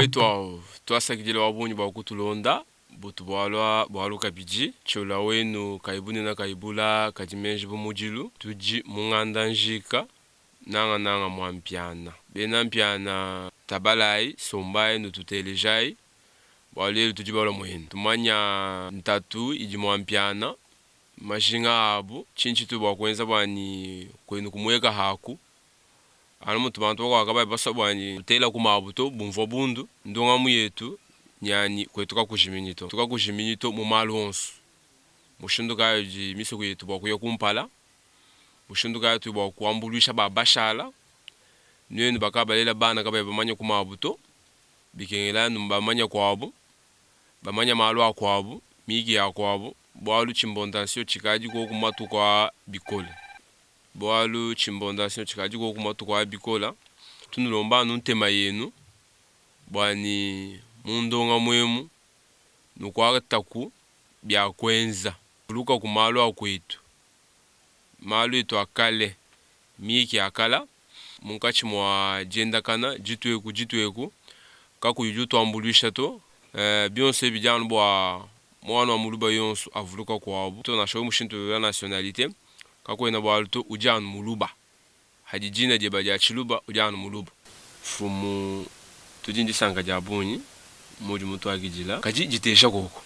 wetu twasakidile wabunyi bakutulonda butu bwalwa kabiji chola wenu kaibuni na kaibula kajimenji bumujilu tuji munganda njika nanga mwampiana bena mpiana tabalai sombaye nututelejai bwalelu tuji bala mwenu tumanya ntatu iji mwampiana mashinga abu chinchi tu bwakwenza bwani kwenu kumweka haku anamu tubantu wakaba basa bwani tela kumabuto bumvo bundu ndonga muyetu nyani kwetuka kujiminito mu malonso mushinduka yaji misoko yetu bwakuya kumpala mushinduka yetu bwakuambulisha babashala nweni bakabalela bana kaba bamanya kumabuto bikengela numbamanya kwabo bamanya malwa kwabo migi ya kwabo bwalu chimbondansio chikaji ko kumatu kwa bikole bwalu chimbondansio chikaji ko kumatu kwa bikola tunulomba nuntema yenu bwani mundonga mwemu nukwaka taku bya kwenza luka kumalu akwetu malu etu akale miki akala munkachi mwa jenda kana jitweku kaku yuju tuambulisha to bionse bijanu bwa mwana wa muluba yonsu avuluka kwa abu to na shawu mushinto ya nationalite kaku ena bwa alto ujanu muluba hajijina jeba ja chiluba ujanu muluba fumu tujindi sanga jabunyi moju mutu agijila kaji jitesha koko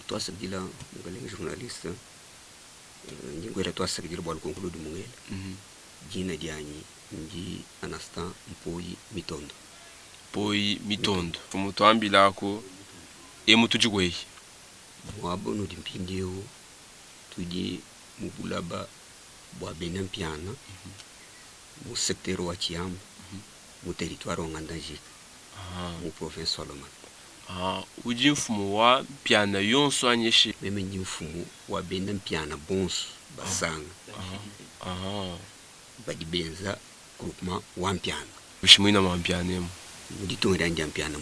twasagila ngalenga journaliste ngwera twasagila bwa konkulu du mungela jina janyi nji Anastan Mpoyi Mitondo Mpoyi Mitondo fumu twambila ko emutu jigwe mwabo no dimpindio tuji mubulaba bwa benampiana mu secteur wa Chiambo mu territoire ngandanjika mu province Solomon uji mfumu wa piana yonso anyeshi meme nji mfumu wa benampiana bonso basanga badibenza groupement wa mpiana bishimwina mampiana emu muditonda njampiana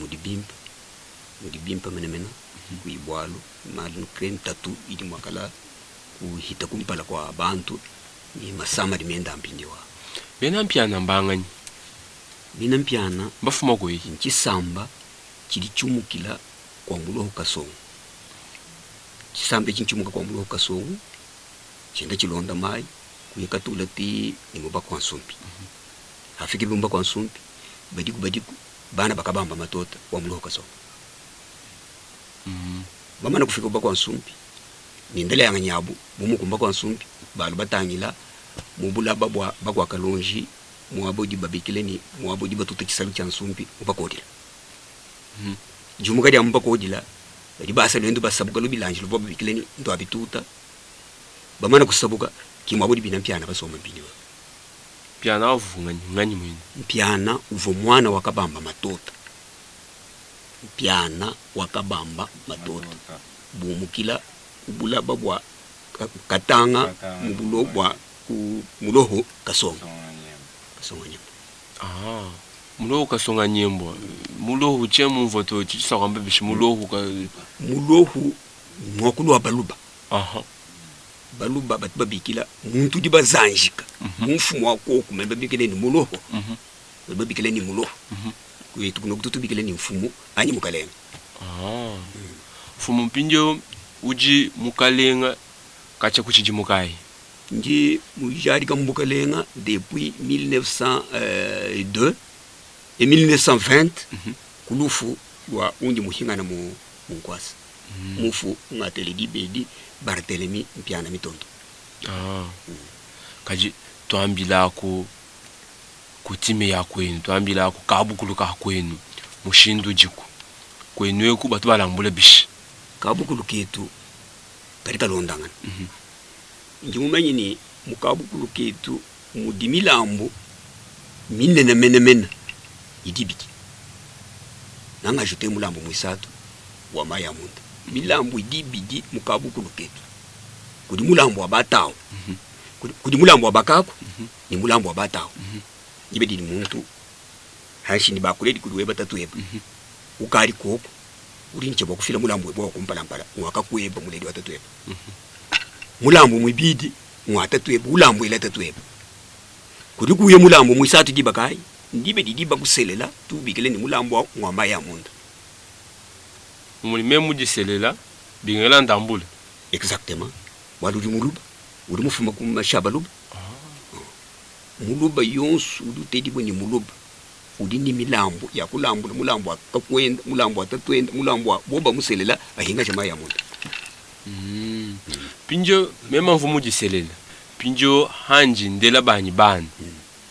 mudibimpa menemena kuibwalo malu krem tatu idi mwakala kuhita kumpala kwa bantu ni masama dimenda mpindiwa benampiana mbanganyi benampiana bafuma kwe nchisamba chilichumukila kwa muloho kasongo chisamba chinchumuka kwa muloho kasongo chenda chilonda mai kuyekatula ti nimuba kwa nsumpi afiki bumba kwa nsumpi badiku bana bakabamba matota wa muloho kasongo bamana kufika kwa nsumpi nindele yanga nyabu bumukumba kwa nsumpi balu batangila mubulaba bwa bakwa kalonji muabodi babikileni muabodi batuta chisalu cha nsumpi ubakodila jumuka dia mubakodila badi basa lendo basabuka lubilanji lubo babikileni ndo abituta bamana kusabuka kimwabodi binampiana basoma mpiniwa piana uvunga ngani mwini mpiana uvo mwana wakabamba matota mpiana wakabamba matota bumukila ubulaba bwa katanga mubulo bwa muloho kasonga nyembo muloho kasonga nyembo muloho chemu mvoto chisa kwamba bishi muloho mwakulu wa baluba baluba batubabikila muntu di bazanjika mfumu wako kumemba bikile ni muloho babikile ni muloho kwetu kuno kutubikile ni mfumu anyi mukalenga mfumu mpinjo uji mukalenga kacha kuchiji mukai nji mujari kambukalenga depuis 1902 et 1920 kulufu wa unji muhingana mu nkwasa mufu ngatele dibedi Barthelemy Mpiana Mitondo kaji twambila ku kutime ya kwenu twambila ku kabukulu ka kwenu mushindu jiku kwenu eku batu balambula bishi kabukulu ketu karika londangana nji mumanyi ni mukabukulu ketu mudimilambo minene mena idibiki nanga jote mulambo mwisatu wa maya munda milambo idibidi mukabukulu ketu kudi mulambo wa batawo kudi mulambo wa bakako ni mulambo wa batawo ibedi ni muntu hashi ni bakuledi kudi weba tatu eba ukari koko uri nche bakufila mulambo webo kumpalampala mwaka kueba muledi wa tatu eba mulambo mwibidi mwatatu eba ulambo ila tatu eba kudi kuye mulambo mwisatu dibakai ndibe didiba kuselela tubikele ni mulambo wa maya munda muli memu diselela bingela ndambula exactement waludi muluba uri mufuma kumashaba luba muluba yonsu udutedibo ni muluba udi ni milambo ya kulambula mulambo akakwenda mulambo atatwenda mulambo boba muselela ahinga chama ya munda pinjo mema mvumu diselela pinjo hanji ndela banyi bani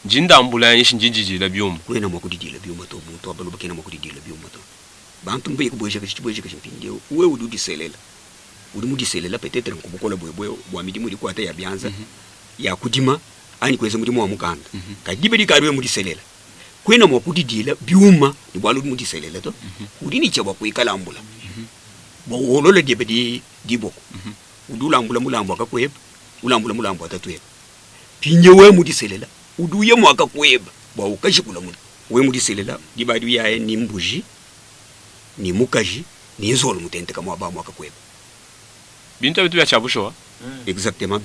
njindambula yanyishi njijijila byuma kwena mwakudidila byuma to muntu abaluba kena mwakudidila byuma to bantu mbe kubwesha chimpinde we udiselela uri mudiselela petetre nkubukola bwebwe bwa midimu liko ata ya byanza ya kudima ani kweze mudimu wa mukanda kadibe dikariwe mudiselela kwena mwakudidila byuma ni bwalu mudiselela to udini chaba kuikalambula bo wolole dibe diboko udulambula mulambo akakweba ulambula mulambo atatweba pinje we mudiselela uduye mwaka kweba bwa ukashikula mu we mudiselela dibadu yae ni mbuji ni mukaji ni nzolo mutente kama aba mwaka kweba bintu bitu bya chabusho exactement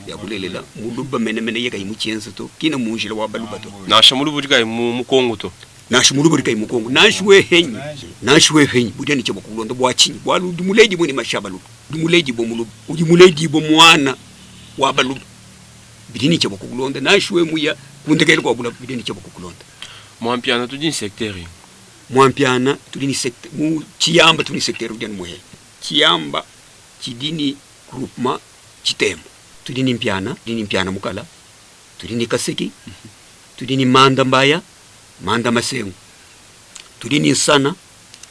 byabulelela muluba mene yeka imuchenza to kina munjila wa baluba to nasha mulubu dika mu Kongo to nashi mulubu dika mu Kongo nashwe henyi budeni chabo kulonda bwa chinyi bwa dumuledi bo ni mashabalu dumuledi bo mulubu udimuledi bo mwana wa baluba bidini chabo kulonda nashwe muya kundekele kwa bula bidini chabo kulonda mwampiana tudini secteur mwampiana tudini secteur mu chiyamba tudini secteur udeni muhe chiyamba chidini groupement chitemo tudini mpiana mukala tudini kaseki tudini manda mbaya manda masengu tudini nsana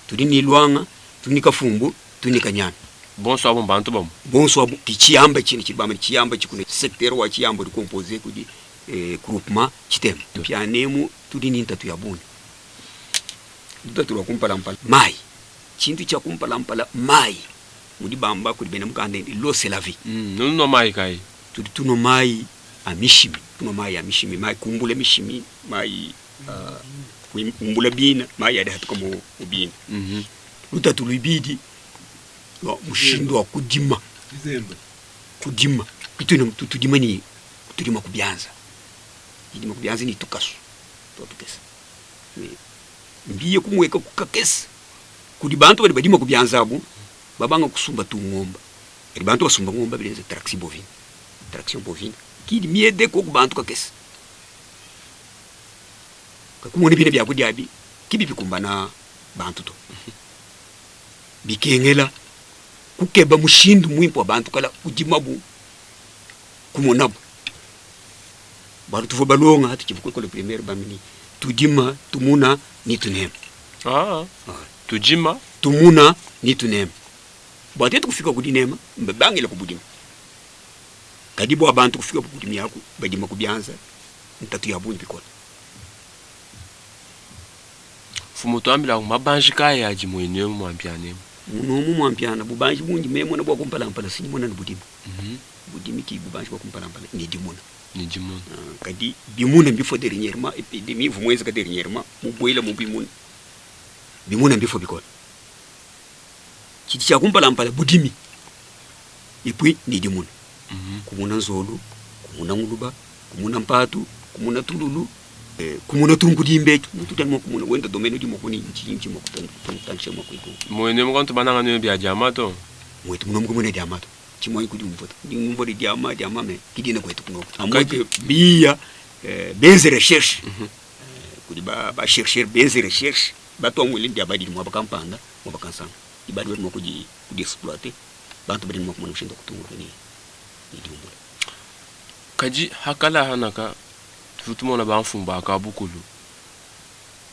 tudini lwanga tudini kafumbu tudini kanyana bonsoir bon bantu bom bonsoir chiyamba chini chibamba chiyamba chikune secteur wa chiyamba ri composé kudi groupement chitemo mpianemu tudini ntatu ya buni dutatu wa kumpala mai chintu cha kumpala mai mudi bamba kuri bena mukande lo c'est la vie no mai kai tuno mai amishimi mai kumbule mishimi mai kumbula bina mai ya hatu kama ubina dutatu libidi no mushindo wa kudima kituna tudima ni tudima kubyanza ni tukasu to tukesa mbiye kumweka kukakesa kudi bantu bali badima kubyanza abu babanga kusumba tu ngomba eri bantu basumba ngomba bilenze traction bovine kidi miede ko kubantu kakesa kakumone bine bya kudiabi kibi bikumbana bantu to bikengela kukeba mushindu mwimpo abantu kala kujimabu kumonabu baru tuvo balonga hati kibuko ko le premier bamini tudima tumuna ni tunem tujima tumuna ni tunem batetu kufika kudinema mbangela kubudima kadibo abantu kufika kudimi yako badima kubyanza ntatu ya bunyi bikola fumuto ambila mabanji kaya aji mwenyewe mwampiane munomu mwampiana bubanji bunyi memona bwa kumpala mpala sinyimona nibudima budimi ki bubanji bwa kumpala mpala ni dimona kadi bimuna mbifo dernièrement epidemie vumweza ka dernièrement mubwela mubimuna bimuna mbifo bikola chiti cha kumpala mpala budimi ipwi ni dimuna kumuna nzolu kumuna nguluba kumuna mpatu kumuna tululu kumuna tunkudimbe mututani kumuna wenda domeno di mokuni nchi mokutanisha mokuiko mwene mkonto bananga nyo bya jamato mwetu muno mkumune jamato chimwa ikudi mvoto ni mvori jama me kidina kwetu kuno amweke bia benze recherche kudi ba chercher benze recherche bato amwele dia badi mwa bakampanda mwa bakansanga ibadi wetu mokudi exploiter bantu badi mwa kumuna ushindo kutungu ni diumbo kaji hakala hanaka tutumona banfumba akabukulu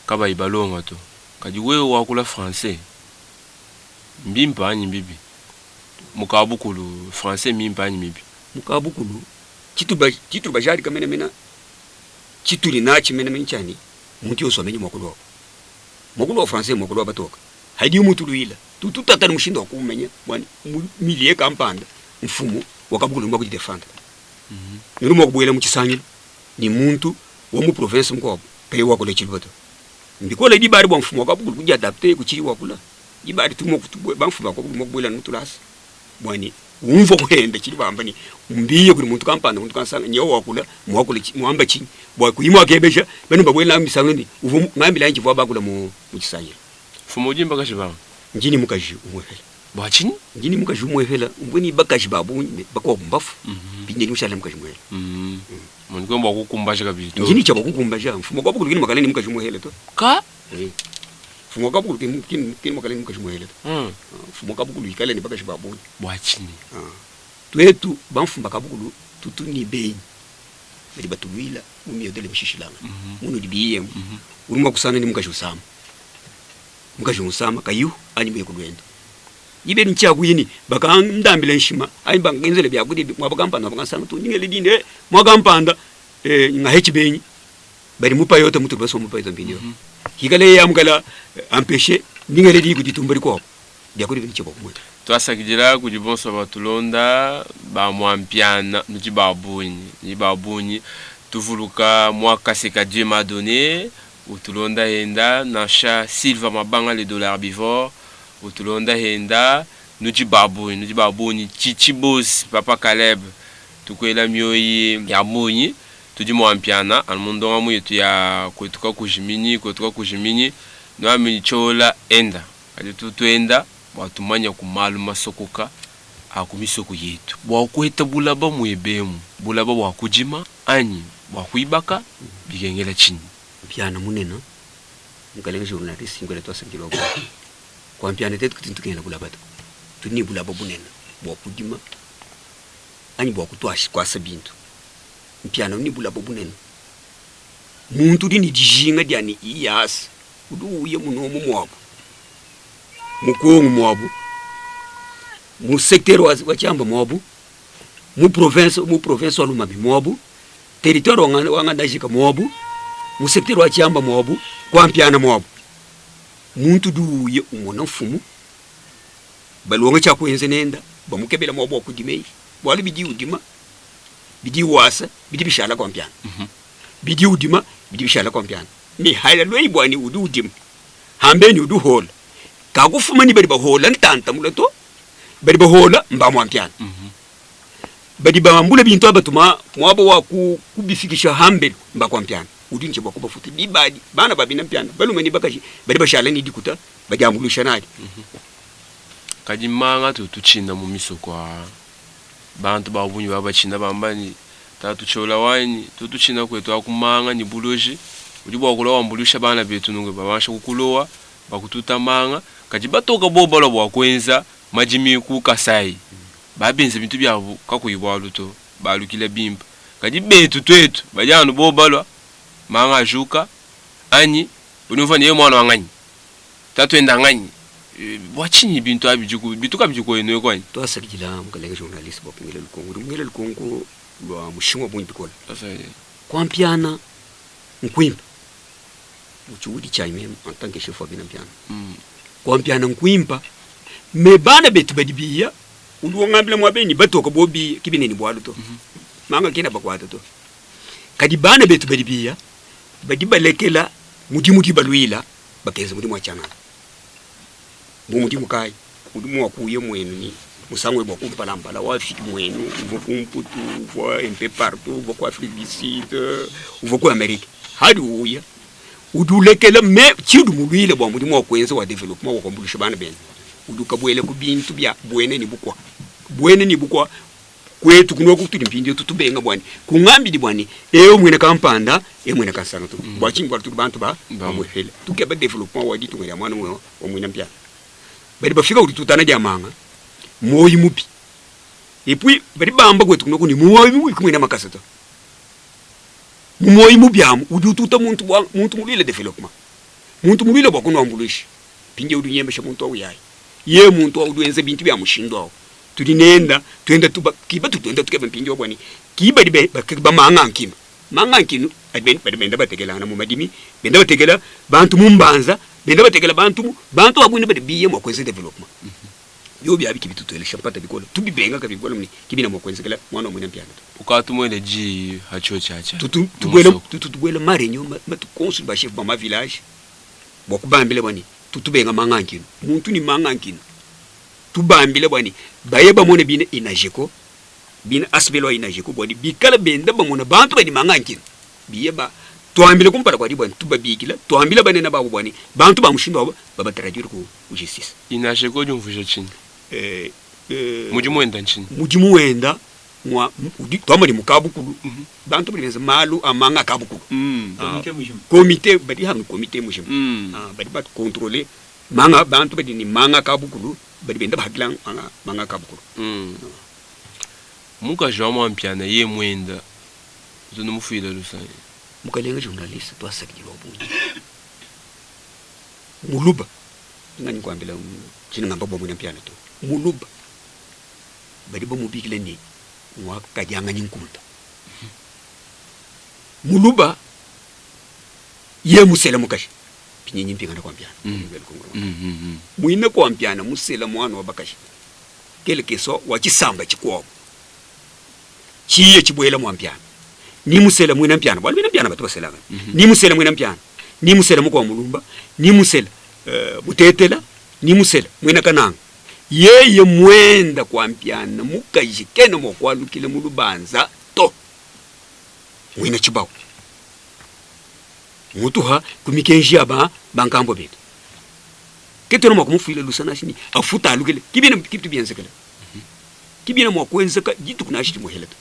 kaba ibalonga to kaji wewe wakula français mbimpa anyi bibi mukabukulu français mbimpa anyi bibi mukabukulu kitu bajari kamena mena kitu linachi mena chani muti osomenya mokulu wa français mokulu batoka hadi mutu luila tutata mushindo kumenya bwana milie kampanda mfumo wakabukulu ngwa kujidefanda nirumo kubwela mukisanyiro ni muntu wo mu province mko pe wakole chilbato mbikola di bari bwa mfumo wakabukulu kujia adapter ku chiri wakula di bari tumo kutubwe bamfumo wakabukulu mokubwela nutulas bwani umva kuhenda chili bamba ni mbiye kuli muntu kampanda muntu kansanga nyawo wakula muamba chini bwa kuyimwa kebesha bano babwela misanga ni uvu ngambi lanji vwa bakula mu chisanyira fumo jimba kashibanga njini mukaji umwefela bwa chini njini mukaji umwefela mboni bakaji babu bakwa mbafu binye ni ushala mukaji mwela mun ko mba kukumbasha kabito njini chaba kukumbasha mfumo kwa bukulu kini makaleni mukaji umwela to ka fumo kwa bukulu kini makaleni mukaji umwela to fumo kwa bukulu ikaleni bakaji babu bwa chini twetu bamfumba kabukulu tutuni benyi bali batulwila mumiyo dele mshishilanga muno dibiye uruma kusana ni mukaji usama kayu ani mwe kudwenda ibe nchaku yini bakandambile nshima ayi bangenzele byakudi mwabakamba bakasanga tu ningele dinde mwakampanda ngahechi benyi bali mupa yote mutu baso mupa yote mbinyo hikale yamukala ampeshe ningele di kuditumbali kwa byakudi binchiko kumwe twasakijira kujibonso batulonda ba mwampiana nuti babunyi tuvuluka mwaka seka Dieu m'a donné utulonda henda nasha Silva Mabanga le dollar herbivore utulonda henda nuti babunyi chichibos papa Caleb tukwela myoyi ya munyi tuji mwampiana almundonga mu yetu ya kwetuka kujimini no amini chola enda kali tuenda watumanya kumalu masokoka akumisoko yetu bwakweta bulaba mwebemu bulaba bwakujima anyi bwakuibaka bigengela chini piana munena mukalenga journalist ngole twasangirwa kwa piana tetu kutintukena bulaba tuni bulaba bunena bwakujima anyi bwakutwashi kwa sabintu piana ni bulaba bunena muntu dini dijinga diani iyas uduye munomo mwabo mukungu mwabu mu secteur wa chamba mwabu mu province wa Lumami mwabu territoire wanga ndajika mwabu mu secteur wa chamba mwabu kwa mpiana mwabu muntu duye umona mfumu balonga cha kwenze nenda bamukebela mwabu okudimei bwali bidi udima bidi wasa bidi bishala kwa mpiana bidi udima bidi bishala kwa mpiana ni hala lwe bwani udu udima hambeni udu hola kakufuma ni bari bahola ntanta mulato bari bahola mba mwampiana bari bambula bintu abatuma mwabo wa kubifikisha hambele mba kwampiana udinje bako bafuti bibadi bana babina mpiana balumeni bakashi bari bashala ni dikuta bajambulisha nadi kajimanga tuchina mu misoko bantu babunyi babachina bambani tatu chola wani tuchina kwetu akumanga ni buloji ulibwa kulowa mbulisha bana betu nunge babasha kukulowa bakututamanga kajibatoka bobala bwakwenza majimi ku Kasai babenze bintu byabo kakuyibwa luto balukile bimba kajibetu twetu bajanu bobalwa manga juka anyi unumva niye mwana wanganyi tatwenda nganyi bwachinyi bintu abijuku bituka bijuko eno kwani twasakijila mukalenga journalist bopingile lukongo lwa mushimwa bunyi kwa mpiana nkwimba uchudi chaime en tant que chef wabina mpiana kwa mpiana nkwimba mebana betu badibia udu ngambile mwabeni batoka bobi kibineni bwalu to manga kina bakwata to kadibana betu badibia badibalekela mudimuti balwila bakeza mudimu achana mudimu kai mudimu wakuye mwenu ni musangwe bwa kumpalambala wafiki mwenu vokumputu vo MP partout vo kwa Afrique du Sud vo kwa Amerique hadi uya udulekela me chidu mulwile bwa mudimu wakwenza wa development wa kombulisha bana ben uduka bwele ku bintu bya bwene ni bukwa kwetu kunwa kutuli mpindi tutubenga bwani kungambi di bwani eyo mwene kampanda mwene kasanga tu bwachimba tu bantu ba mwehele tukeba development wa ditu ngya mwana wa mwene mpya bali bafika ututana jamanga moyi mupi epui bali bamba kwetu kunwa kuni moyi mupi kumwene makasa to moyi mubyamu udututa muntu mulile development muntu mulile bwa kunwa mbulishi pinje udunyembesha muntu wa uyayi ye muntu wa uduenze bintu bya mushindo tulinenda twenda tuba kiba tutenda tukeba mpinjo bwani kiba dibe bakiba mangankino benda bategela na mumadimi benda bategela bantu mumbanza benda bategela bantu abwine badibiye mu kwenze development yo bya biki bitutwelesha pata bikola tubibenga kabikola mni kibina mu kwenze kala mwana mwana mpyana ukatumwele ji hacho chacha tutubwela marenyo matu consul ba chef ba ma village bokubambile bwani tutubenga mangankino muntu ni mangankino tubambile bwani baye bamone bine inajeko bine asbelo inajeko bwani bikala benda bamona bantu bani mangankina biye ba twambile kumpala kwa bwani tubabikila twambile bane na babu bwani bantu bamushindo baba traduire ku justice inajeko jumvuje chini mujimuenda nchini mujimuenda mwa twamali mukabukulu bantu balivenza malu amanga kabukulu komite badi hangi komite mushim badi bat contrôler manga bantu badi ni manga kabukulu badi benda bahakila manga kabukulu muka jama mpiana ye mwenda zunu mufuila lusai muka lenga journaliste to asakili obunyi muluba ngani kwambela chini ngamba bomu mpiana to muluba badi bomu bikile ni mwa kajanga nyinkunda muluba ye musela mukashi pinyinyi mpingana kwa mpiana muine kwa mpiana musela mwana wa bakashi kele keso wachisamba chikwo chiye chibwela mwa mpiana ni musela mwina mpiana bwali mpiana batu basela ni musela mwina mpiana ni musela mukwa mulumba ni musela mutetela ni musela mwina kananga yeye mwenda kwa mpiana mukaji kena mokwalukile mulubanza to mwina chibao mutuha kumikenji aba bankambo betu ketero mwakumufile lusana shini afuta alukile kibina kitu bienzekele kibina mwakwenzeka jitu kunashiti muheleta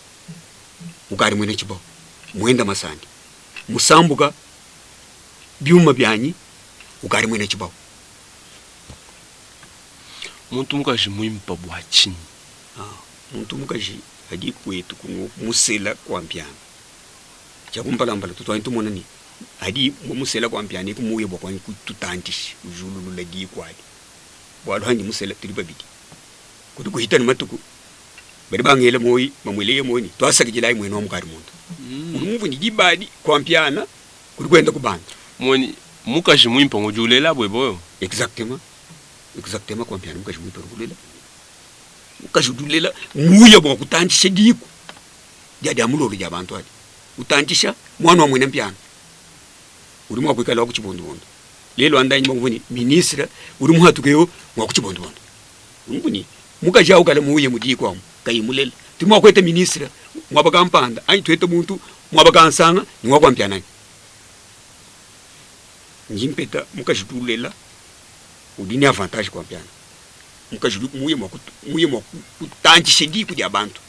mukari mwina chibao mwenda masandi musambuka byuma byanyi ukari mwina chibao muntu mukaji mwimpa bwa chini muntu mukaji hadi kwetu kuno musela kwa mpiana chakumpalambala tutwantu monani hadi musela kwa mpiana kumuye bwa kwa tutantishi ujululu lagi kwali bwalo handi musela tulibabidi kutu kuhitani matuku bari bangele moyi mamweleye moyi twasakijilai mwene wa mukari muntu urumuvu ni gibadi kwa mpiana kuri kwenda kubanda moni mukaji mwimpa ngujulela bweboyo exactement kwa mpiana mukaji mwimpa ngujulela mukajudulela muya bwa kutantisha diku jadi amulolo ja bantu ati utantisha mwana wa mwene mpiana uri mwa kwikala ku chibondobondo lelo andanyi mvuni ministre uri mwa tukeyo mwa ku chibondobondo mvuni mukaja ukala muye mudikwa kayimulela timwa kwete ministre mwa bakampanda ayi twete muntu mwa bakansanga ni mwa kwa mpiana njimpeta mukajudulela udini avantage kwa mpiana mukajudu muye mwa kutantisha diku ja bantu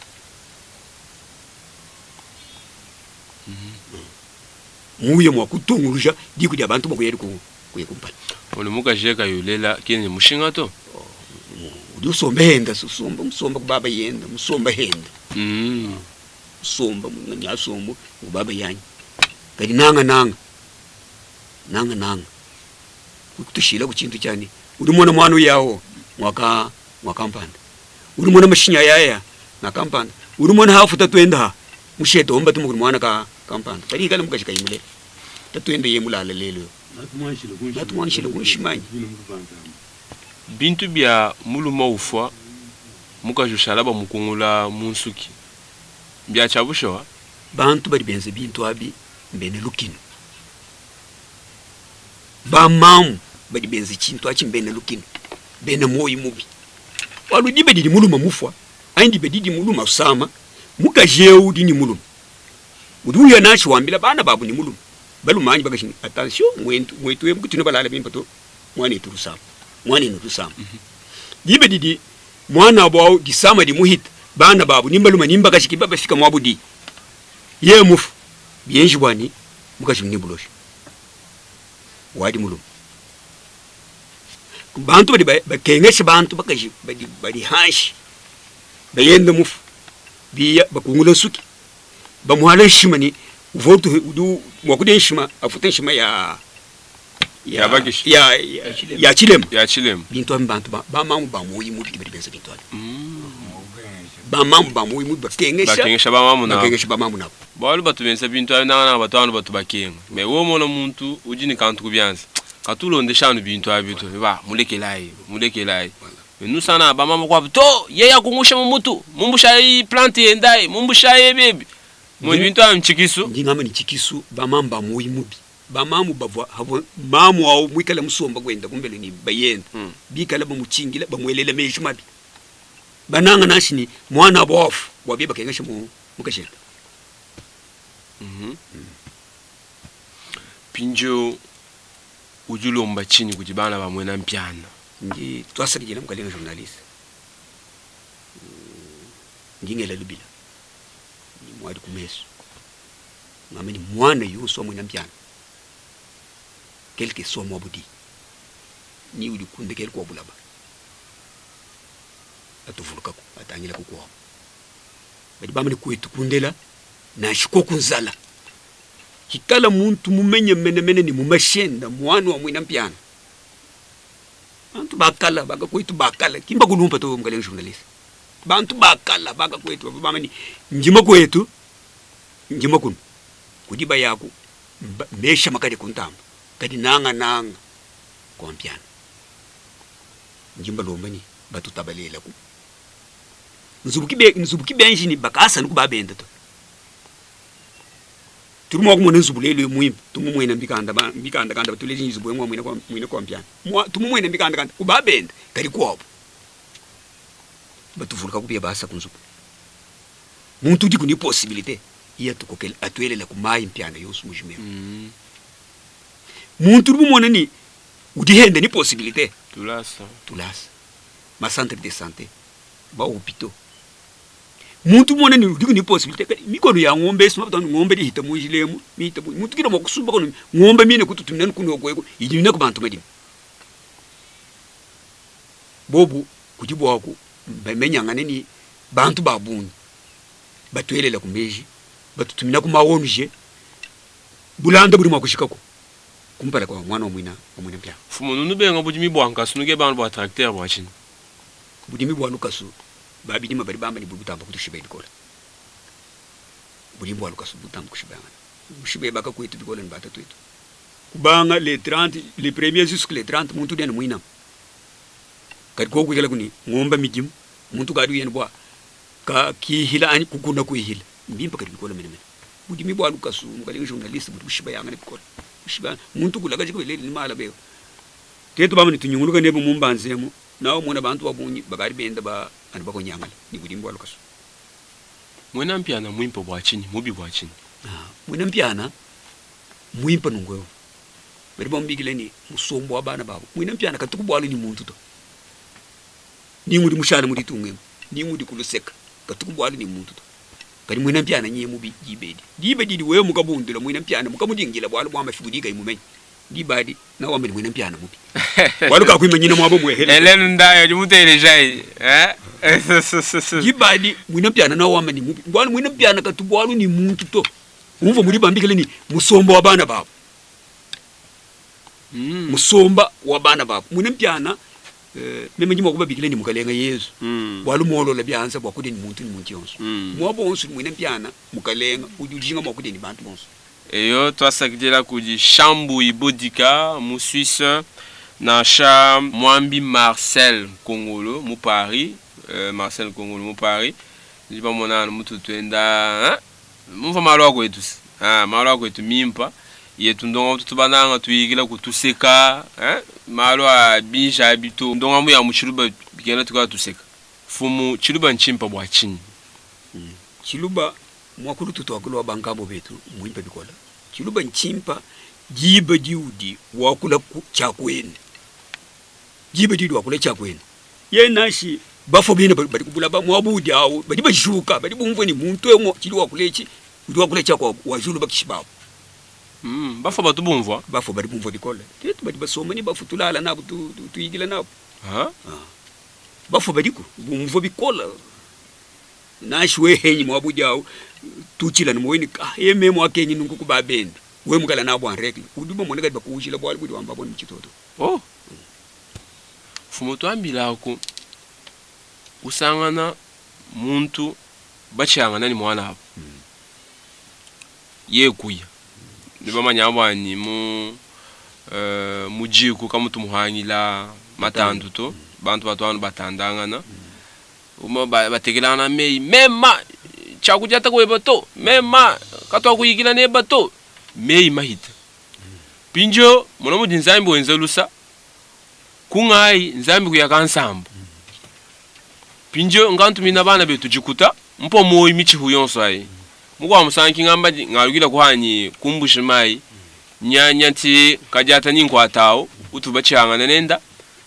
muye mwa kutungurusha diku dia bantu bakuyeri kuyekumpala ole mukajeka yolela kene mushinga to udi usomba henda musomba kubaba yenda musomba henda musomba nya sombo kubaba yanyi kadi nanga kutushila ku kintu cyane uri mwana mwana yawo mwakampanda uri mwana mashinya yaya na kampanda uri mwana hafuta twenda musheto omba tumu mwana kampanda kali kala mukashika yimule tatwende yemulala lelo natumwanshile kunshimanyi bintu bya muluma ufwa mukajushala ba mukungula munsuki bya chabusho bantu bari benze bintu abi mbene lukino ba mamu bari benze kintu achi mbene lukino bene moyi mubi waludi bedidi muluma mufwa andi bedidi muluma usama mukajeu dini muluma udu ya nachi wambila bana babu ni muluma balu manyi bagashini attention mwetu we mukutino balala bimpato mwana turusama dibedidi mwana abo disama di muhit bana babu nimbaluma nimba kashiki baba fika mwabudi ye mufu bienji bwani mukashini buloshi wadi muluma bantu badi bakengesha bantu bakaji badi hanshi bayenda mufu biya bakungula suki bamuhala shimani votu udu mwakude shima afute shima ya chilem bintu abantu ba mamu ba moyi mu bidi benza bintu ba mamu ba moyi mu bakengesha ba mamu na balu batu benza bintu na batanu batu bakenga me wo mona muntu ujini kantu kubyanza katulonde shanu bintu abito ba mulekelai nous sana ba mamu kwa to yeya kungusha mumutu mumbusha yi plante endai mumbusha ye baby mu bintu am chikisu ndingama ni chikisu ba mamba moyi mubi ba mamu bavwa havo mamu au mwikala musomba kwenda kumbele ni bayenda bikala bamuchingila bamwelela meji mabi bananga nashini mwana bofu wabiba kengasha mukashenda pinjo ujulomba chini kuti bana bamwe na mpyana ndi twasalijina mukalenga journalist ngingela lubila ni mwadi kumeso ngameni mwana yuso mwe na mpyana quelque soit mobudi ni uli kunde kel ko bulaba atuvuluka ko atangila ko ko badi bamani kwetu kundela na shiko kunzala kikala muntu mumenye mene ni mumashenda mwana wa mwina mpyana bantu bakala baga kwetu bakala kimba kulumpa to mkalenga journalist bantu bakala baga kwetu bamani njima kwetu njima kun kudiba yako mesha makade kuntamba kadi nanga kwa mpyana njimba lombani batu tabalela ku nzubuki benji ni bakasa nuku babenda to turimo ko mona nzubulelo muimba tumumwena mbikanda kanda batulezi nzubu mwa mwina kwa mpyana tumumwena mbikanda kanda ubabenda kali kwabo batuvuluka kubiya basa kunzubu muntu dikuni possibilité iya tukokela atwelela kumayi mpyana yosu mujimero muntu rumumona ni udihende ni possibilité tulasa ma centre de santé ba hôpitaux muntu mona ni udiko ni possibilité mikono ya ngombe sima batano ngombe di hita mujilemu mita muntu kira mokusumba kono ngombe mine kututumina kuno kweko yidina ku bantu madi bobu kujibu wako bamenyangane ni bantu babuni batwelela kumeji batutumina ku mawonje bulanda buri makushikako kumpala kwa mwana omwina mpya fumo nunu benga budimi bwanka sunuge bana bwa tracteur bwa chini budimi bwa lukasu babidima bari bamba ni butamba kutushiba ibikola budimi bwa lukasu butamba kushiba mushibe baka kwetu bikola ni batatu itu kubanga les 30 les premiers jusqu'à les 30 muntu den mwina kadi ko kugela kuni ngomba mijimu muntu kadu yen bwa ka kihila ani kukuna kuihila mbimpa kadi bikola mene budimi bwa lukasu mukalenga journalist bushiba yanga ne bikola shiba muntu kulaga jiko leli mala beyo teto bamani tunyunguluka nebo mumbanzemo nawo mona bantu babunyi bagari benda ba ani bako nyangala ni budimbo alukaso mwena mpyana mwimpo bwa chini mubi bwa chini mwena mpyana mwimpa nungwewo bari bombigile ni musombo abana babo mwena mpyana katukubwalo ni muntu to ni ngudi mushana muri tungwe ni ngudi kuluseka katukubwalo ni muntu to kali mwina mpyana nye mubi dibedi wewe mukabundula mwina mpyana mukamudingila bwalo bwa mafibudika imumenyi dibadi na wambe mwina mpyana mubi waluka kwimanyina mwabo mwehele elenu ndayo jumutele jai dibadi mwina mpyana na wambe ni mubi bwalo mwina mpyana katubwalo ni muntu to umva muri bambikile ni musomba wabana babo musomba wabana babo mwina mpyana meme kuba bikile ni mukalenga Yesu walu molo la byanza bwa kudeni muntu ni muntu yonso mwabo onsu mwine mpyana mukalenga ujujinga mwa kudeni bantu bonso eyo twasakidela kuji Shambu ibodika mu Suisse na sha Mwambi Marcel Kongolo mu Paris Marcel Kongolo mu Paris liba mona mutu twenda mumva malo kwetu malo kwetu mimpa yetu ndongo tutubananga tuyigila kutuseka malo abinja abito ndongo mu ya muchiluba bigenda tukala tuseka fumu chiluba nchimpa bwa chini chiluba mwakulu tutwakulu abangambo betu mwimpa bikola chiluba nchimpa jiba jiudi wakula chakwene jiba jiudi wakula chakwene yenashi bafo bine bari kubula ba mwabudi awo bari bashuka bari bumvwe ni muntu emwo chili wakulechi ndi wakula chakwa wajulu bakishibabo bafo batu bumvwa bafo bari bumvwa bikola tetu bari basoma ni bafu tulala nabo tuyigila nabo bafo bari ku bumvwa bikola nashwe henyi mwabudi awo tuchila ni mweni yeme mwakenyi nungu kubabenda we mukala nabo anrekli uduma mone kadi bakuuchila bwali budi wamba boni mchitoto fumo twambila ko usangana muntu bachangana ni mwana hapo ye kuya niba manyabani mujiku kamutu muhangila matandu to bantu batwanu batandangana uma bategelana mema chakujata kwe bato mema katwa kuyigila ne bato mei mahita pinjo munomu di nzambi wenzelusa kungai nzambi kuyaka nsambu pinjo ngantu mina bana betu jikuta mpo moyi michi huyonso ai mukwa musanki ngamba ngalukila kuhanyi kumbushimai nyanya ti kajata ninkwa tawo utuba changa nenda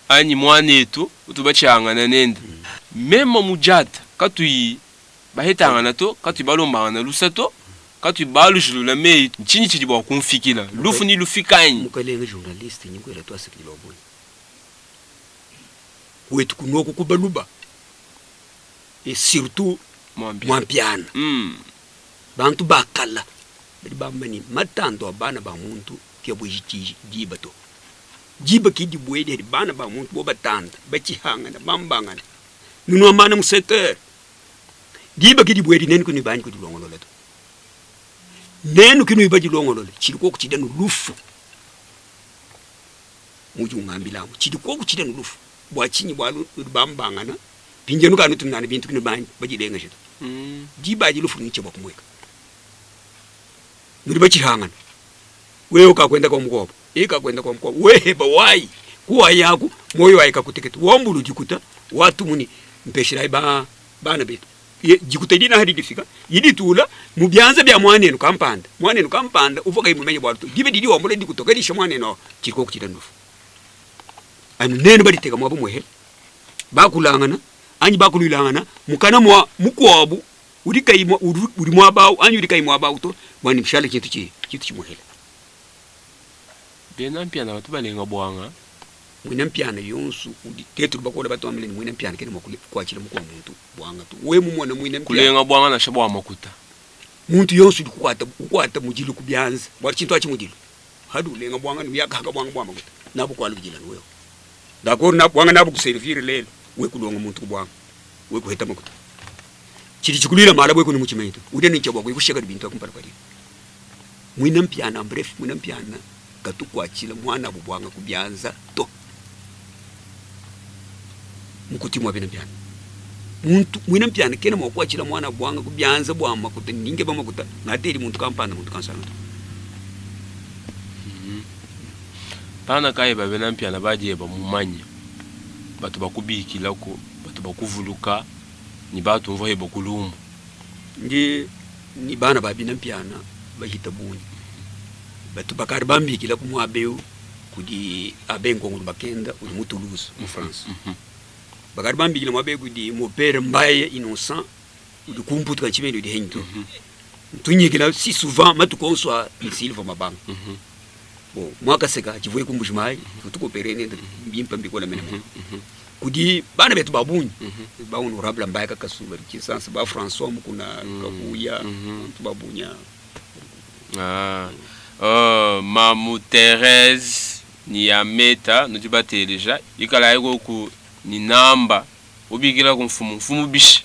anyi mwanetu utuba changa nenda memo mujata katui bahitanga nato katui balomba na lusato katui balushulu na mei nchini chijibwa kumfikila lufu ni lufikanyi mukalenga journaliste nyinkwela twasikila obuni wetu kunoku kubaluba et surtout mwampiana bantu bakala bali bamani matando abana ba muntu kyabo jitiji dibato jiba kidi bwede bana ba muntu bo batanda bachihanga na bambanga nuno amana mu secteur diba kidi bwede nenu kuni banyi kudi longolola to nenu kinu ibaji longolola chiriko kuchidanu lufu muju ngambila mu chiriko kuchidanu lufu bwachinyi bwalu bambanga na pinjenu kanu tumnana bintu kinu banyi baji lenga shito jiba ji lufu niche bakumweka nuri bachihangana wewe ukakwenda kwa mkopo ikakwenda kwa mkopo wewe bawai kuwa yako moyo waika kuteketa wombulu jikuta watu muni mpeshira bana betu jikuta dina hadi difika yidi tula mubyanza bya mwanenu kampanda uvuka imumenye bwatu dibe didi wombule dikutoka disha mwaneno chiko kuchita ndufu anu nene badi teka mwabo mwehe bakulangana anyi bakulilangana mukana mwa mukwabu urika uri mwabau anyi urika mwabau to mwani mshale kitu chimuhela bena mpiana batu balenga bwanga mwina mpiana yonsu udi tetu bakola batu amleni mwina mpiana kene makule kwachira mukwa muntu bwanga tu we mumona mwina mpiana kulenga bwanga na shabwa makuta muntu yonsu ukwata mujilu kubyanza bwa chintu achi mujilu hadu lenga bwanga ni yakaka bwanga bwa makuta nabo kwali bijila wewe d'accord na bwanga nabo kuservire lelo we kulonga muntu bwanga we kuheta makuta chiri chikulira mala bwe kuni muchimeito ude ni chabwa kushaka bintu akumpara pali mwina mpiana bref mwina mpiana katukwachila mwana bubwanga kubyanza to mukuti mwabena mpiana muntu mwina mpiana kena mwakwachila mwana bubwanga kubyanza bwa makuta ninge ba makuta ngateli muntu kampana muntu kansana pana kai babena mpiana baje ba mumanya batu bakubikila ko batu bakuvuluka ni batu mvohe bakulumu ni bana babina mpiana bahita buni batu bakari bambikila kumwabeu kudi abengo ngulu bakenda uli mu Toulouse mu France bakari bambikila mwabeu kudi mon père Mbaye innocent uli kumputu kanchimendo di hento tunyikila si souvent matukonswa misilva mabanga bon mwaka seka chivuye kumbushimai tuko perene mbimpa mbikola mena kudi bana betu babunyi ba honorable Mbaye kakasuba kisansa ba François mukuna kabuya tubabunya mamu Thérèse ni ya meta nujiba teleja ikala yego ku ni namba ubigila ku mfumu bishi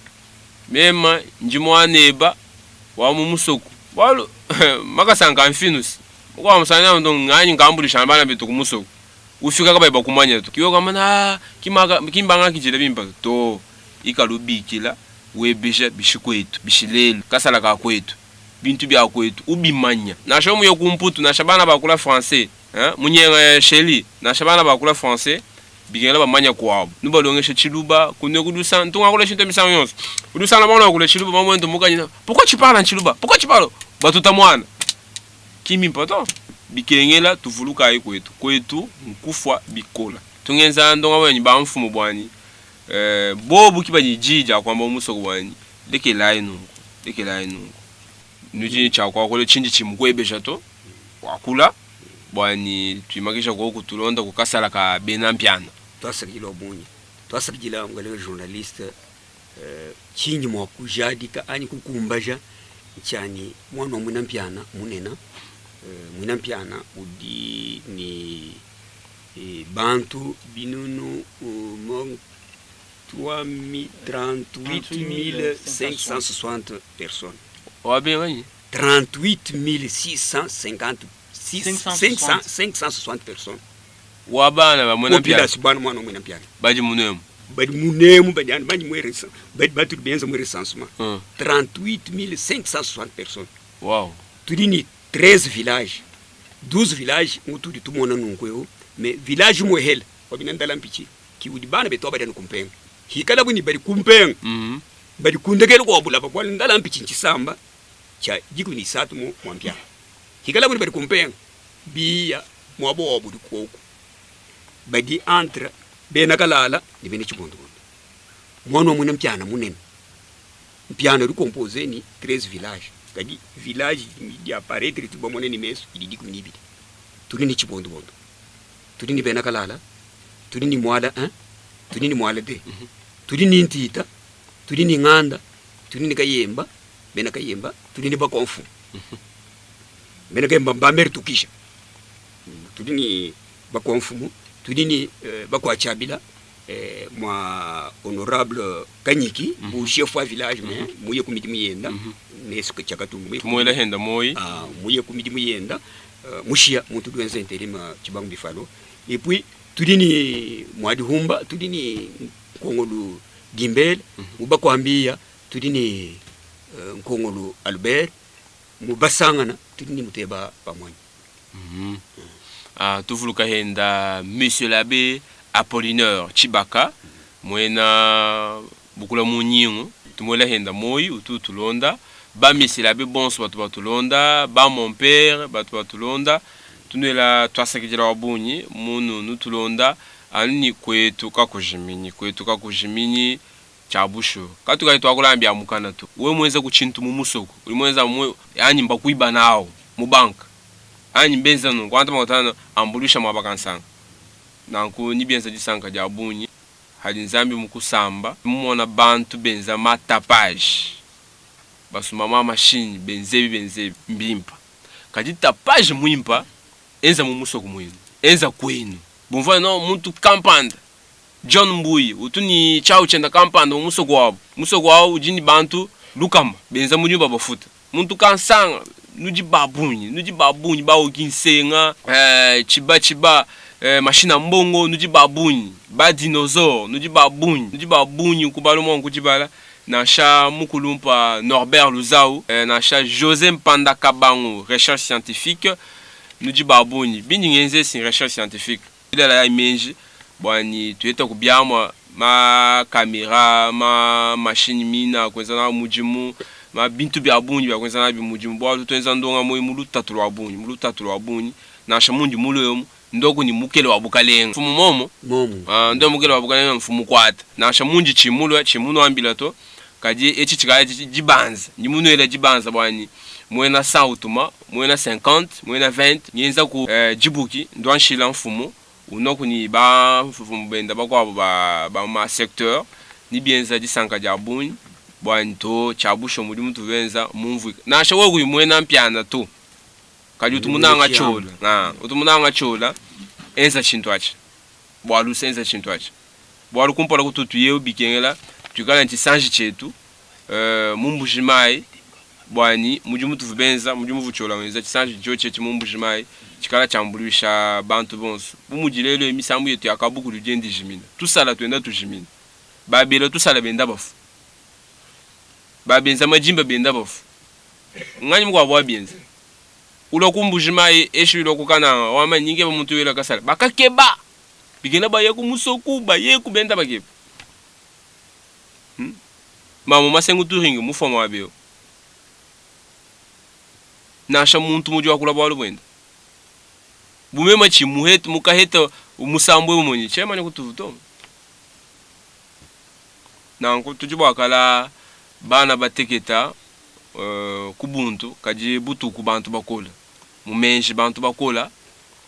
mema njimwa neba wa mumusoko walo makasanga mfinus kwa msanya ndo ngani ngambulisha bana betu ku musoko ufika kaba bakumanya to kiyo kama na kimbanga kijele bimba to ikalubikila webisha bishikwetu bishilelo kasala ka kwetu bintu bya kwetu ubimanya na shomu yo kumputu na shabana bakula français munyenga sheli na shabana bakula français bigela bamanya kwabo nuba longeshe chiluba kunye kudusa ntunga kule shinto misango yonse kudusa na bana kule chiluba mamwendo mukanyina pourquoi tu parles en chiluba pourquoi tu parles batuta mwana kimi poto bikengela tuvuluka ayi kwetu nkufwa bikola tungenza ndonga wenyi ba mfumu bwani bobu kibanyijija kwamba umusoko bwani lekelayi nungu nuji cha kwa kule chinji chimkwebesha to wakula bwani tuimakisha kwa kutulonda kukasala ka bena mpiana twasakila obunyi twasakila ngale journaliste chinji mwa kujadika ani kukumbaja chani mwana mwina mpiana munena mwina mpiana udi ni bantu binunu 38 personnes. Wabengani 560 personnes. Wabana ba mwana mpiana. Population bana mwana mwina mpiana. Baji munemu. Baji mweresa. Baji benza mwe recensement. 38 560 personnes. Wow. Tudini 13 villages. 12 village mutu di tumona nunkweo mais village mo hel wabina ndala mpichi ki udi bana beto bari kumpenga hikala buni bari kumpenga bari kundekelo ko bula kwa ndala mpichi nchisamba cha jiku ni satu mo mwampya hikala buni bari kumpenga biya mwabo obudi koko badi entre bena kalala ni bene chibondo mwana mwene mpiana munene mpiana ri composé ni 13 villages kadi village di apparaître tu bomone ni meso idi kunibidi tuli ni chibondo bondo tuli ni bena kalala tuli ni mwala 1 tuli ni mwala 2 tuli ni ntita tuli ni nganda tuli ni kayemba bena kayemba tuli ni bakonfu bena kayemba mbameri tukisha tuli ni bakonfu tuli ni bakwa chabila moi honorable Kanyiki bu chef wa village mais muye kumiti muyenda nesu ke chakatungu muye henda moyi muye kumiti muyenda mushia muntu duenza interim chibangu bifalo et puis tudini mwadi humba tudini kongolu gimbel mubakwambia tudini nkongolu Albert mubasangana tudini muteba pamoja tuvuluka henda monsieur l'abbé Apollinaire Chibaka mwena bukula munyingu tumwela henda moyi utu tulonda ba monsieur l'abbé bonso batu batulonda ba mon père batu batulonda tunela twasakijira wabunyi munu nutulonda ani kwetu kakujimini chabusho katuka twakulambya mukana tu we mwenza kuchintu mumusoko uli mwenza mwe yani mbakuiba nawo mu bank ani benza no kwanta makotana ambulisha mwabakansanga nanku ni benza disanka dia bunyi hadi nzambi mukusamba mumona bantu benza matapage basuma machine benzebi mbimpa kadi tapage mwimpa enza mumusoko mwinu enza kwenu bumva no muntu kampanda John Mbuyi utuni chau chenda kampanda mumusoko wabo ujini bantu lukamba benza munyumba bafuta muntu kansanga nuji babunyi bawo kinsenga chiba machina mbongo nuji babunyi ba dinosaure nuji babunyi kubalo mo kujibala na sha mukulumpa Norbert Luzau na sha José Mpanda Kabangu recherche scientifique nuji babunyi bindi ngenze sin recherche scientifique ila ya image bwani tueta kubyamwa ma kamera ma machine mina kwenzana mujimu ma bintu bya bunyi bya kwenzana bi mujimu bwa tutenza ndonga moyi mulu tatu lwa bunyi na shamunji mulu yomu ndoko ni mukele wa bukalenga mfumu momo ndo mukele wa bukalenga mfumu kwata na shamunji chimuno ambila to kaji echi chikaya jibanza ni muno ele jibanza bwani mwena 100 utuma mwena 50 mwena 20 nyenza ku jibuki ndo anshila mfumu unoko ni ba mfumu benda bakwa ba ma secteur ni bienza disanka ja bunyi bwani to chabusho muri muntu wenza mumvu na shawo ku mwena mpyana to kadi utumunanga chola enza chintwacha bwalu senza chintwacha bwalu kumpola kututu yeu bikengela tukala nti sanji chetu mumbujimai bwani mujimutu vubenza mujimuvu chola wenza chisanji choche mumbujimai chikala chambulisha bantu bonso bumujilelo emisambu yetu yakabuku lujendi jimina tusala twenda tujimina babelo tusala benda bafu babenza majimba benda bafu ngani mukwa bwa benza ulo kumbujimai eshu ilo kukana wama nyinge ba muntu wela kasala bakakeba bigena ba yeku musoku ba yeku benda bakeba mama masengu turingi mufoma wabeo nasha muntu muji wakula bwalo bwenda bumema chi muheta mukaheta umusambwe umonyi chema ne kutuvuto nanko tujibwa kala bana bateketa kubuntu kaji butu ku bantu bakola mumenji bantu bakola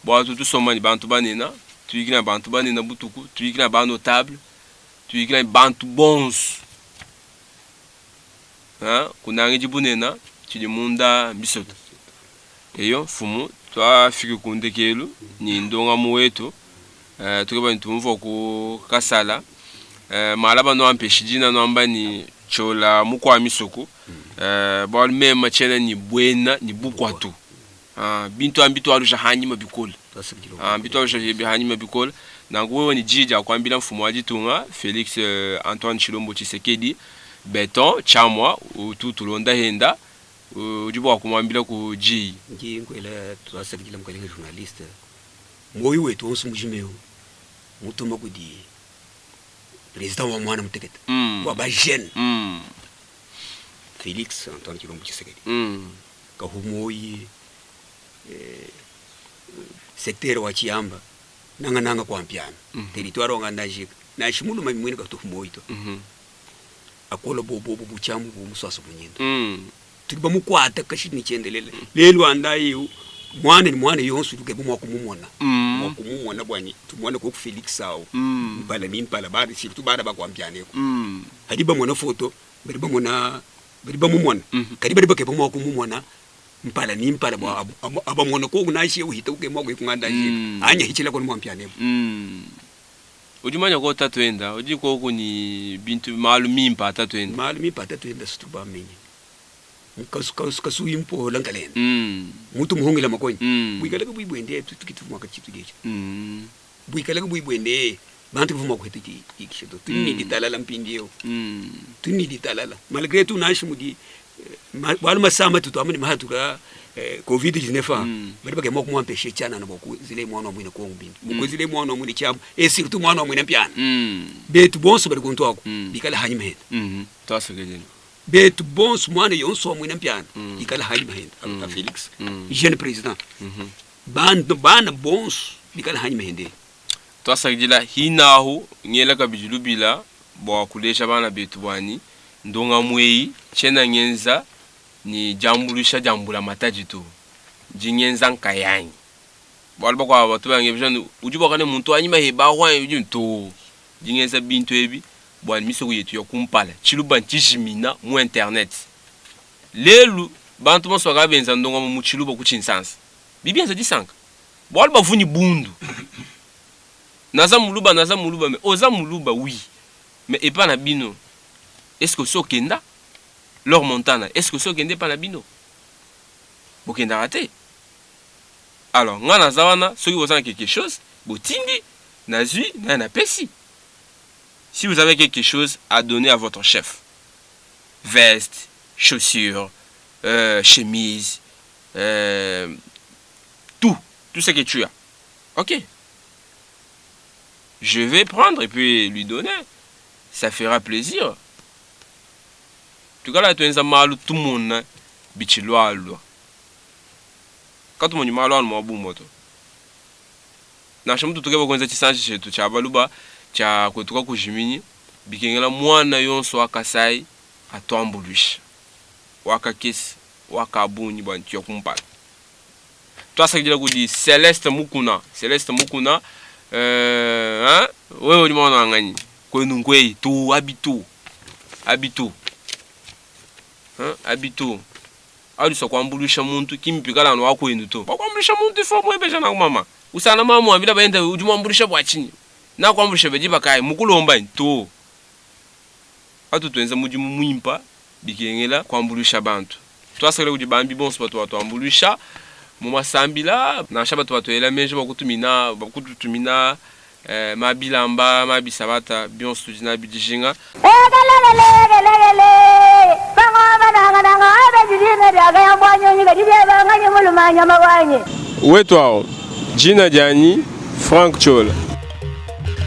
bwatu tusoma ni bantu banena tuikina bantu banena butuku tuikina ba notable tuikina bantu bons kunange jibunena chili munda bisoto eyo fumu twafiki kundekelu ni ndonga muwetu tukaba ntumvo ku kasala malaba no ampeshijina no ambani chola mukwa misoko bal mema chena ni bwena ni bukwatu bintu ambitu alusha hanyima bikola ambitu alusha hanyima bikola nanguwe ni jija kwambila mfumu wajitunga Felix Antoine Chilombo Tshisekedi beton chamwa ututulonda henda ujibu wakumwambila ku G ngi nkwela twasakila mkalinga journaliste moyo wetu onsu mujimeo mutuma kudi president wa mwana muteketa wa ba jeune Félix Antoine Chilombo Tshisekedi kahumoyi secteur wa Chiamba nanga kwa mpiana territoire wa ngandajika na shimulu mamimwini katuhumoyi to akola bobo buchamu bumuswaso bunyindo tuliba mukwata kashini chendelele lelo andayi mwana yonsu duke bumwa kumumona mwakumumona bwani tumwana ko Felix sawo mpala nimpala bari situ bada bakwampiane ko hadiba mwana foto bari ba mumona kadi bari bake bumwa kumumona mpala nimpala bwa abamona ko kunashi uhita uke mwa kungandaje anya hichila ko mwampiane ujumanya ko tatwenda ujiko ko ni bintu malumi mpata twenda situba menye kasu impo langalenda mutu muhongela makonyi bwikala ko bwibwende tukituma ka chitu gecho bwikala ko bwibwende bantu kuvuma ko heti ikishedo tunni ditalala mpindio tunni ditalala malgré tout nashimudi balu masama tutu amani mahatuka covid-19 bari bake moko mwampeshe chana na boku zile mwana mwine ko ngubindi boku zile mwana mwine chamu surtout mwana mwine mpiana betu bonso bari kuntu ako bikala hanyima henda twasegele betu bonso mwana yonso mwine mpiana bikala hanyima henda Felix jeune président bana bonso bikala hanyima hende twasegela hinahu ngela kabijulubila bo kulesha bana betu bwani ndonga mwei chena nyenza ni jambula mataji tu jinyenza nkayanyi balba kwa watu bange bijana ujuba kane muntu anyima heba hwa ujunto jinyenza bintu ebi bwani misoko yetu yokumpala chiluba ntishimina mu internet lelu bantu moso gabenza ndonga mu chiluba ku chinsansa bibienza disanka balba vuni bundu naza muluba mais oza muluba oui mais et pas na bino est-ce que so kenda leur montana est-ce que so kende pas na bino bokenda raté alors ngana zawana soki bozana quelque chose botindi nazui na pesi si vous avez quelque chose à donner à votre chef veste chaussures chemise tout ce que tu as ok je vais prendre et puis lui donner ça fera plaisir. Tukala tuenza malu tumuna bichilwa alwa. Katu mwenye malu anu mwabu moto. Na shamutu tukeba kwenza chisanji chetu cha baluba cha kwetuka kujimini bikengela mwana yonso wakasai atuambulisha. Waka kesi, waka abuni bantu yokumpala. Twasakijila kudi Celeste Mukuna wewe ni mwana wanganyi kwenu ngwei tu habitu adu so kwambulisha muntu kimpikala no wakwenu to kwambulisha muntu ifo mwebeja na mama usana mama wabila baenda ujumambulisha bwachini na kwambulisha bejiba kai mukulomba to atu twenza mujimu mwimpa bikengela kwambulisha bantu twasakale kujibambi bonso batu ambulisha mu masambila na shabatu batu elameje bakutumina mabilamba mabisabata bionso tujina bidijinga wetwao jina jani Frank Chola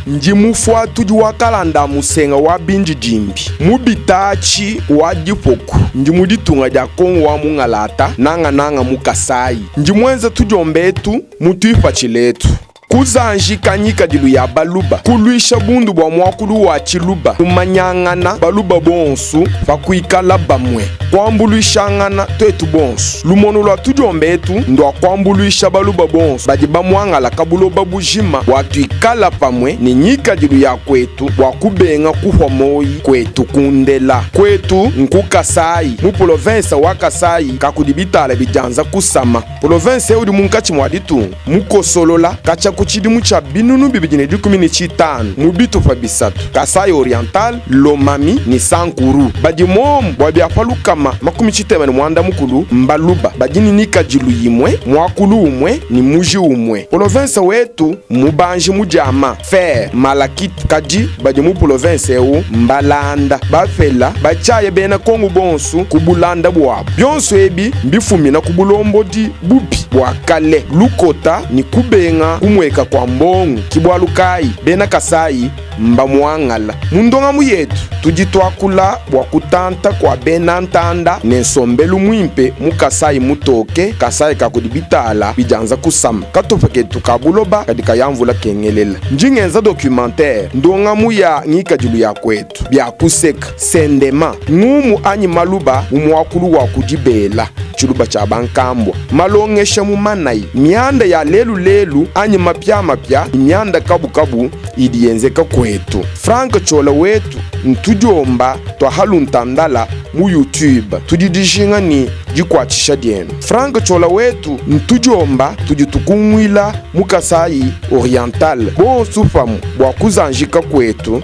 ndi mufwa tudi wakalanda musenga wa bindi dimbi mubitachi wa dipoku ndi muditunga dia kongo wa mungalata nanga mukasai ndi mwenza tudi ombetu mutuipa chiletu kuzanjika nyika dilu ya baluba kuluisha bundu bwa mwakulu wa chiluba kumanyangana baluba bonsu bakuikala bamwe kwambuluishangana twetu bonsu lumono lwa tudiombetu ndwa kwambuluisha baluba bonsu badi bamwangala kabuloba bujima watuikala pamwe ni nyika dilu ya kwetu wakubenga kuhwa moyi kwetu kundela kwetu nkukasai mu province wa Kasai kakudibitala bijanza kusama province udi munkachi mwaditu mukosolola kacha kuchidimu cha binunu bibijine dikumini chitanu mubitu fa bisatu Kasai Oriental, Lomami ni Sankuru badi momu bwabi apalukama makumi chitema ni mwanda mukulu Mbaluba badini nika jilu yimwe mwakulu umwe ni muji umwe province wetu mubanji mujama Fer Malakit kaji badi mu province u Mbalanda bafela bachaye bena kongu bonsu kubulanda bwabo byonso ebi mbifumina kubulombo di bubi bwakale lukota ni kubenga kumweka kwa mbongu kibwalukai bena Kasai mbamwangala mundonga muyetu tujitwakula bwakutanta kwa bena ntanda nensombelu mwimpe mukasai mutoke Kasai kakudibitala bijanza kusama katofeketu kabuloba kadika yamvula kengelela njingenza documentaire ndonga muya ngika jilu ya kwetu byakuseka sendema ngumu anyi maluba umwakulu wa kujibela chiluba cha bankambwa malongesha mumanai mianda ya lelu anyi mapya mianda kabu idiyenzeka kwetu Frank Chola wetu ntujomba twahaluntandala mu YouTube tudidishinga ni jikwachisha dienu Frank Chola wetu ntujomba tujitukumwila mu Kasai Oriental bo sufamu bwakuzanjika kwetu